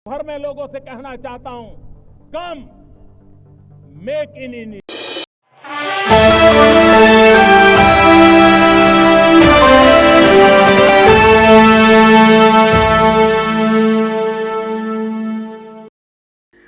भर में लोगों से कहना चाहता हूं, कम मेक इन इंडिया।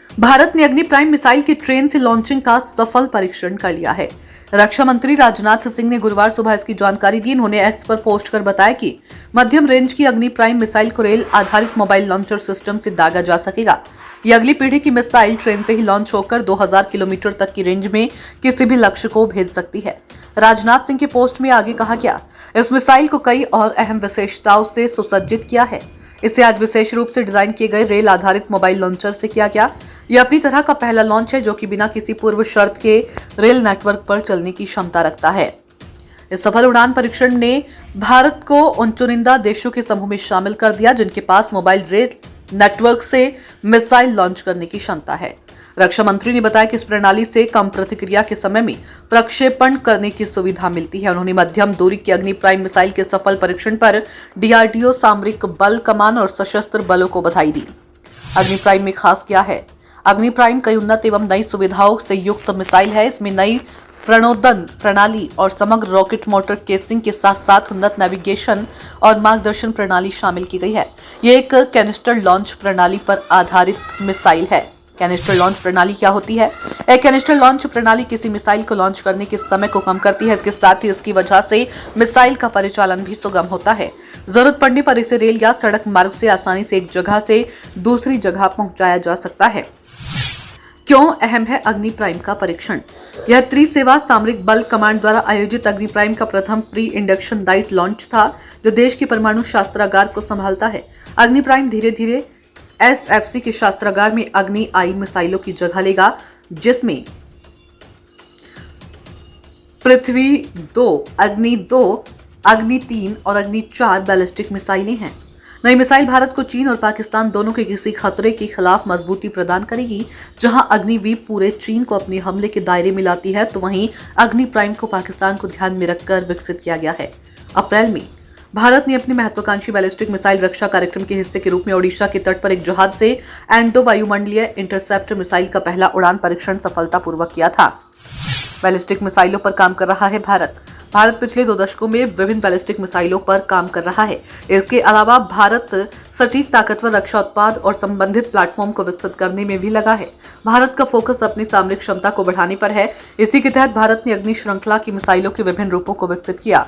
भारत ने अग्नि प्राइम मिसाइल की ट्रेन से लॉन्चिंग का सफल परीक्षण कर लिया है। रक्षा मंत्री राजनाथ सिंह ने गुरुवार सुबह इसकी जानकारी दी। उन्होंने एक्स पर पोस्ट कर बताया कि मध्यम रेंज की अग्नि प्राइम मिसाइल को रेल आधारित मोबाइल लॉन्चर सिस्टम से दागा जा सकेगा। यह अगली पीढ़ी की मिसाइल ट्रेन से ही लॉन्च होकर 2000 किलोमीटर तक की रेंज में किसी भी लक्ष्य को भेज सकती है। राजनाथ सिंह के पोस्ट में आगे कहा गया, इस मिसाइल को कई और अहम विशेषताओं से सुसज्जित किया है। इसे आज विशेष रूप से डिजाइन किए गए रेल आधारित मोबाइल लॉन्चर से किया गया। यह अपनी तरह का पहला लॉन्च है जो कि बिना किसी पूर्व शर्त के रेल नेटवर्क पर चलने की क्षमता रखता है। इस सफल उड़ान परीक्षण ने भारत को उन चुनिंदा देशों के समूह में शामिल कर दिया जिनके पास मोबाइल रेल नेटवर्क से मिसाइल लॉन्च करने की क्षमता है। रक्षा मंत्री ने बताया कि इस प्रणाली से कम प्रतिक्रिया के समय में प्रक्षेपण करने की सुविधा मिलती है। उन्होंने मध्यम दूरी की अग्नि प्राइम मिसाइल के सफल परीक्षण पर डीआरडीओ, सामरिक बल कमान और सशस्त्र बलों को बधाई दी। अग्नि प्राइम में खास क्या है? अग्नि प्राइम कई उन्नत एवं नई सुविधाओं से युक्त मिसाइल है। इसमें नई प्रणोदन प्रणाली और समग्र रॉकेट मोटर केसिंग के साथ साथ उन्नत नेविगेशन और मार्गदर्शन प्रणाली शामिल की गई है। ये एक कैनिस्टर लॉन्च प्रणाली पर आधारित मिसाइल है। कैनिस्टर लॉन्च प्रणाली क्या होती है? एक कैनिस्टर लॉन्च प्रणाली किसी मिसाइल को लॉन्च करने के समय को कम करती है। इसके साथ ही इसकी वजह से मिसाइल का परिचालन भी सुगम होता है। जरूरत पड़ने पर इसे रेल या सड़क मार्ग से आसानी से एक जगह से दूसरी जगह पहुंचाया जा सकता है। क्यों अहम है अग्नि प्राइम का परीक्षण? यह त्रिसेवा सामरिक बल कमांड द्वारा आयोजित अग्नि प्राइम का प्रथम प्री इंडक्शन डाइट लॉन्च था जो देश की परमाणु शस्त्रागार को संभालता है। अग्नि प्राइम धीरे धीरे एसएफसी के शस्त्रागार में अग्नि आई मिसाइलों की जगह लेगा, जिसमें पृथ्वी 2, अग्नि 2, अग्नि 3 और अग्नि 4 बैलिस्टिक मिसाइलें हैं। नई मिसाइल भारत को चीन और पाकिस्तान दोनों के किसी खतरे के खिलाफ मजबूती प्रदान करेगी। जहां अग्निवीर पूरे चीन को अपने हमले के दायरे में लाती है, तो वहीं अग्नि प्राइम को पाकिस्तान को ध्यान में रखकर विकसित किया गया है। अप्रैल में भारत ने अपनी महत्वाकांक्षी बैलिस्टिक मिसाइल रक्षा कार्यक्रम के हिस्से के रूप में ओडिशा के तट पर एक जहाज से एंडो वायुमंडलीय इंटरसेप्टर मिसाइल का पहला उड़ान परीक्षण सफलतापूर्वक किया था। बैलिस्टिक मिसाइलों पर काम कर रहा है भारत पिछले 2 दशकों में विभिन्न बैलिस्टिक मिसाइलों पर काम कर रहा है। इसके अलावा भारत सटीक ताकतवर रक्षा उत्पाद और संबंधित प्लेटफॉर्म को विकसित करने में भी लगा है। भारत का फोकस अपनी सामरिक क्षमता को बढ़ाने पर है। इसी के तहत भारत ने अग्नि श्रृंखला की मिसाइलों के विभिन्न रूपों को विकसित किया।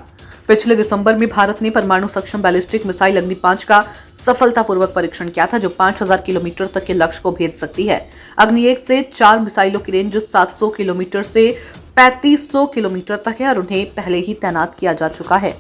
पिछले दिसंबर में भारत ने परमाणु सक्षम बैलिस्टिक मिसाइल अग्नि 5 का सफलतापूर्वक परीक्षण किया था जो 5000 किलोमीटर तक के लक्ष्य को भेद सकती है। अग्नि 1 से 4 मिसाइलों की रेंज 700 किलोमीटर से 3500 किलोमीटर तक है और उन्हें पहले ही तैनात किया जा चुका है।